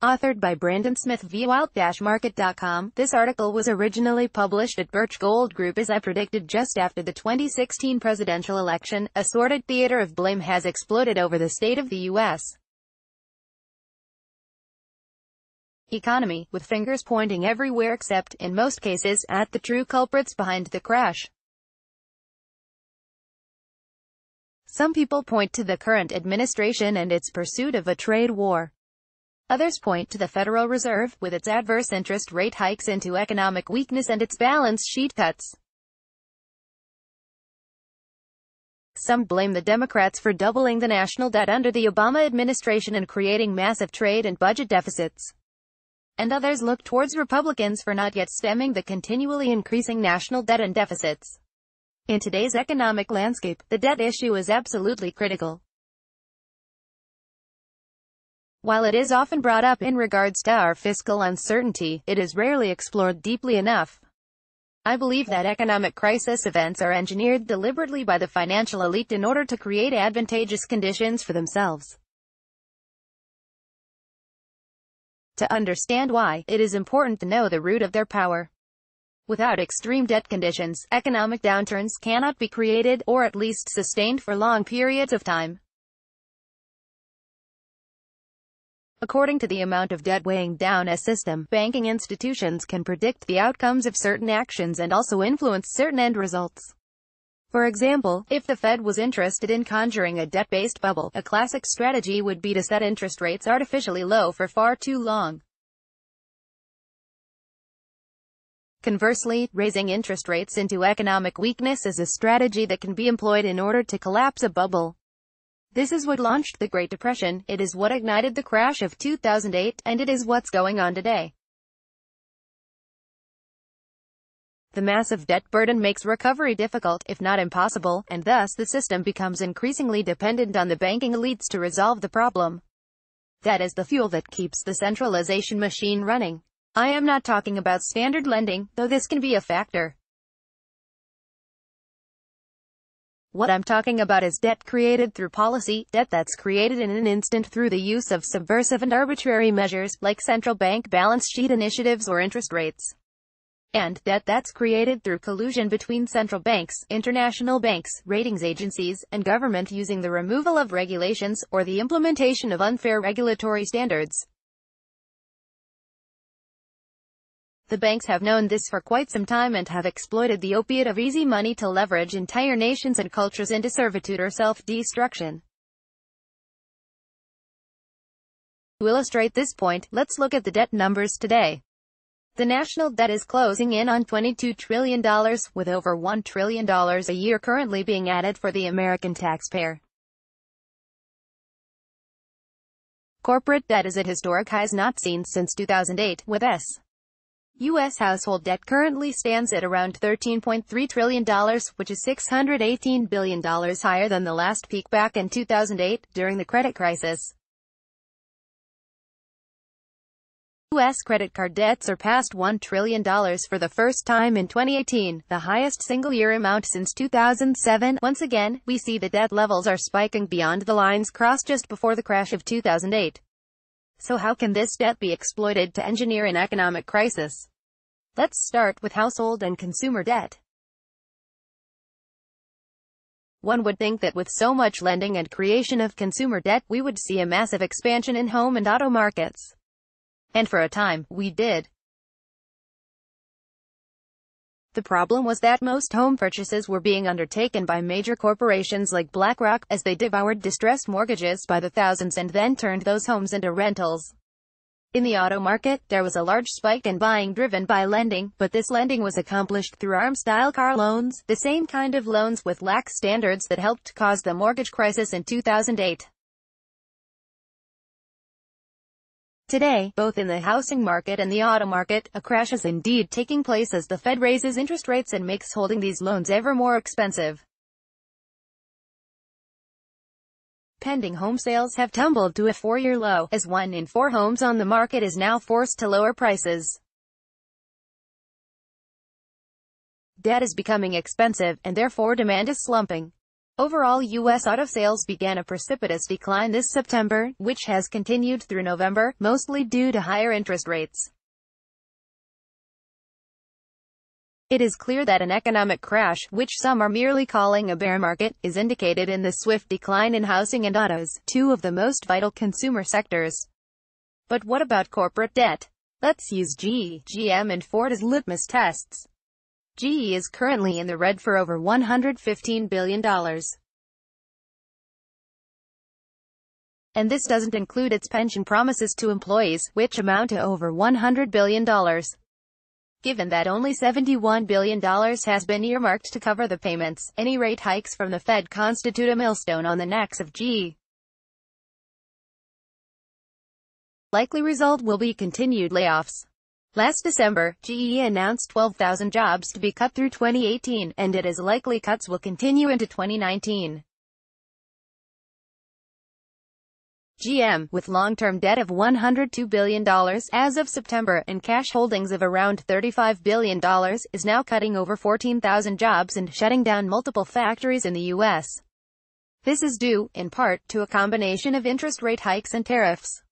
Authored by Brandon Smith via wild-market.com, this article was originally published at Birch Gold Group as I predicted just after the 2016 presidential election. A sordid theater of blame has exploded over the state of the U.S. economy, with fingers pointing everywhere except, in most cases, at the true culprits behind the crash. Some people point to the current administration and its pursuit of a trade war. Others point to the Federal Reserve, with its adverse interest rate hikes into economic weakness and its balance sheet cuts. Some blame the Democrats for doubling the national debt under the Obama administration and creating massive trade and budget deficits. And others look towards Republicans for not yet stemming the continually increasing national debt and deficits. In today's economic landscape, the debt issue is absolutely critical. While it is often brought up in regards to our fiscal uncertainty, it is rarely explored deeply enough. I believe that economic crisis events are engineered deliberately by the financial elite in order to create advantageous conditions for themselves. To understand why, it is important to know the root of their power. Without extreme debt conditions, economic downturns cannot be created, or at least sustained for long periods of time. According to the amount of debt weighing down a system, banking institutions can predict the outcomes of certain actions and also influence certain end results. For example, if the Fed was interested in conjuring a debt-based bubble, a classic strategy would be to set interest rates artificially low for far too long. Conversely, raising interest rates into economic weakness is a strategy that can be employed in order to collapse a bubble. This is what launched the Great Depression, it is what ignited the crash of 2008, and it is what's going on today. The massive debt burden makes recovery difficult, if not impossible, and thus the system becomes increasingly dependent on the banking elites to resolve the problem. That is the fuel that keeps the centralization machine running. I am not talking about standard lending, though this can be a factor. What I'm talking about is debt created through policy, debt that's created in an instant through the use of subversive and arbitrary measures, like central bank balance sheet initiatives or interest rates. And debt that's created through collusion between central banks, international banks, ratings agencies, and government using the removal of regulations, or the implementation of unfair regulatory standards. The banks have known this for quite some time and have exploited the opiate of easy money to leverage entire nations and cultures into servitude or self-destruction. To illustrate this point, let's look at the debt numbers today. The national debt is closing in on $22 trillion, with over $1 trillion a year currently being added for the American taxpayer. Corporate debt is at historic highs not seen since 2008, with U.S. household debt currently stands at around $13.3 trillion, which is $618 billion higher than the last peak back in 2008, during the credit crisis. U.S. credit card debt surpassed $1 trillion for the first time in 2018, the highest single-year amount since 2007. Once again, we see the debt levels are spiking beyond the lines crossed just before the crash of 2008. So how can this debt be exploited to engineer an economic crisis? Let's start with household and consumer debt. One would think that with so much lending and creation of consumer debt, we would see a massive expansion in home and auto markets. And for a time, we did. The problem was that most home purchases were being undertaken by major corporations like BlackRock, as they devoured distressed mortgages by the thousands and then turned those homes into rentals. In the auto market, there was a large spike in buying driven by lending, but this lending was accomplished through ARM-style car loans, the same kind of loans with lax standards that helped cause the mortgage crisis in 2008. Today, both in the housing market and the auto market, a crash is indeed taking place as the Fed raises interest rates and makes holding these loans ever more expensive. Pending home sales have tumbled to a 4-year low, as 1 in 4 homes on the market is now forced to lower prices. Debt is becoming expensive, and therefore demand is slumping. Overall U.S. auto sales began a precipitous decline this September, which has continued through November, mostly due to higher interest rates. It is clear that an economic crash, which some are merely calling a bear market, is indicated in the swift decline in housing and autos, two of the most vital consumer sectors. But what about corporate debt? Let's use GE, GM and Ford as litmus tests. GE is currently in the red for over $115 billion. And this doesn't include its pension promises to employees, which amount to over $100 billion. Given that only $71 billion has been earmarked to cover the payments, any rate hikes from the Fed constitute a millstone on the necks of GE. Likely result will be continued layoffs. Last December, GE announced 12,000 jobs to be cut through 2018, and it is likely cuts will continue into 2019. GM, with long-term debt of $102 billion as of September and cash holdings of around $35 billion, is now cutting over 14,000 jobs and shutting down multiple factories in the U.S. This is due, in part, to a combination of interest rate hikes and tariffs.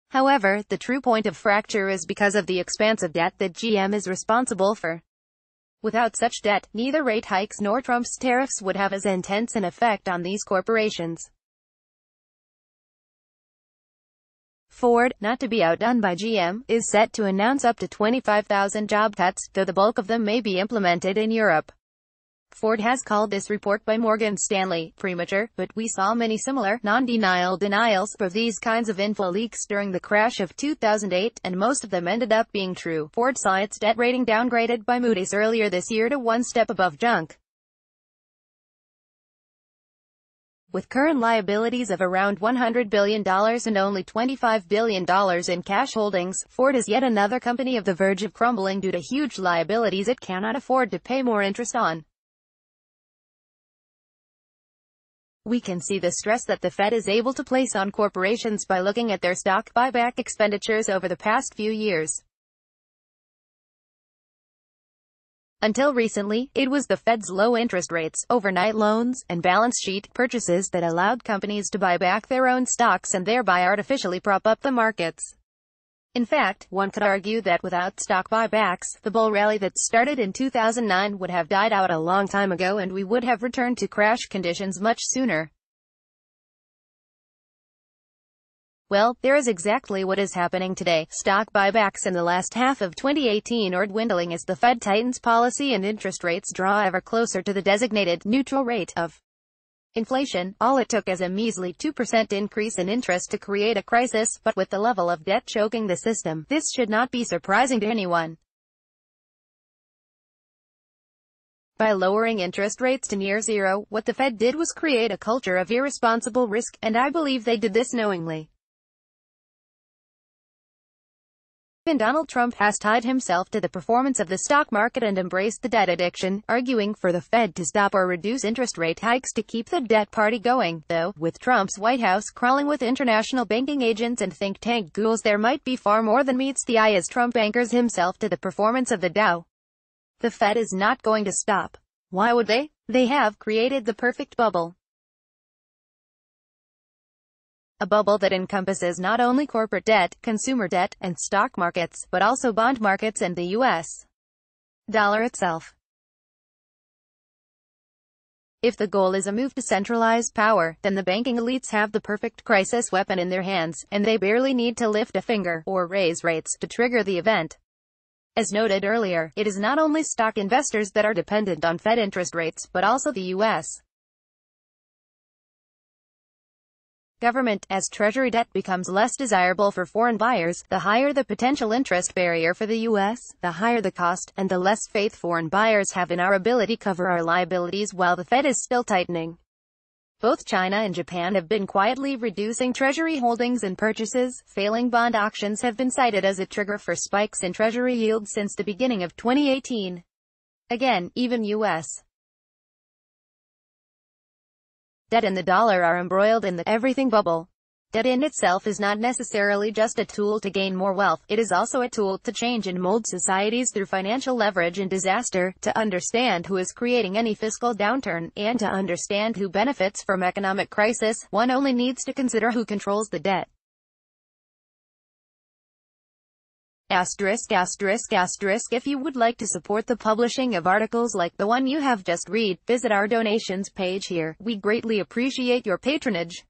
However, the true point of fracture is because of the expansive debt that GM is responsible for. Without such debt, neither rate hikes nor Trump's tariffs would have as intense an effect on these corporations. Ford, not to be outdone by GM, is set to announce up to 25,000 job cuts, though the bulk of them may be implemented in Europe. Ford has called this report by Morgan Stanley premature, but we saw many similar, non-denial denials of these kinds of info leaks during the crash of 2008, and most of them ended up being true. Ford saw its debt rating downgraded by Moody's earlier this year to one step above junk. With current liabilities of around $100 billion and only $25 billion in cash holdings, Ford is yet another company on the verge of crumbling due to huge liabilities it cannot afford to pay more interest on. We can see the stress that the Fed is able to place on corporations by looking at their stock buyback expenditures over the past few years. Until recently, it was the Fed's low interest rates, overnight loans, and balance sheet purchases that allowed companies to buy back their own stocks and thereby artificially prop up the markets. In fact, one could argue that without stock buybacks, the bull rally that started in 2009 would have died out a long time ago and we would have returned to crash conditions much sooner. Well, there is exactly what is happening today. Stock buybacks in the last half of 2018 are dwindling as the Fed tightens policy and interest rates draw ever closer to the designated neutral rate of inflation. All it took is a measly 2% increase in interest to create a crisis, but with the level of debt choking the system, this should not be surprising to anyone. By lowering interest rates to near zero, what the Fed did was create a culture of irresponsible risk, and I believe they did this knowingly. Even Donald Trump has tied himself to the performance of the stock market and embraced the debt addiction, arguing for the Fed to stop or reduce interest rate hikes to keep the debt party going. Though, with Trump's White House crawling with international banking agents and think tank ghouls, there might be far more than meets the eye as Trump anchors himself to the performance of the Dow. The Fed is not going to stop. Why would they? They have created the perfect bubble. A bubble that encompasses not only corporate debt, consumer debt, and stock markets, but also bond markets and the U.S. dollar itself. If the goal is a move to centralize power, then the banking elites have the perfect crisis weapon in their hands, and they barely need to lift a finger, or raise rates, to trigger the event. As noted earlier, it is not only stock investors that are dependent on Fed interest rates, but also the U.S. government. As Treasury debt becomes less desirable for foreign buyers, the higher the potential interest barrier for the U.S., the higher the cost, and the less faith foreign buyers have in our ability to cover our liabilities while the Fed is still tightening. Both China and Japan have been quietly reducing Treasury holdings and purchases. Failing bond auctions have been cited as a trigger for spikes in Treasury yields since the beginning of 2018. Again, even U.S. debt and the dollar are embroiled in the everything bubble. Debt in itself is not necessarily just a tool to gain more wealth, it is also a tool to change and mold societies through financial leverage and disaster. To understand who is creating any fiscal downturn, and to understand who benefits from economic crisis, one only needs to consider who controls the debt. If you would like to support the publishing of articles like the one you have just read, visit our donations page here. We greatly appreciate your patronage.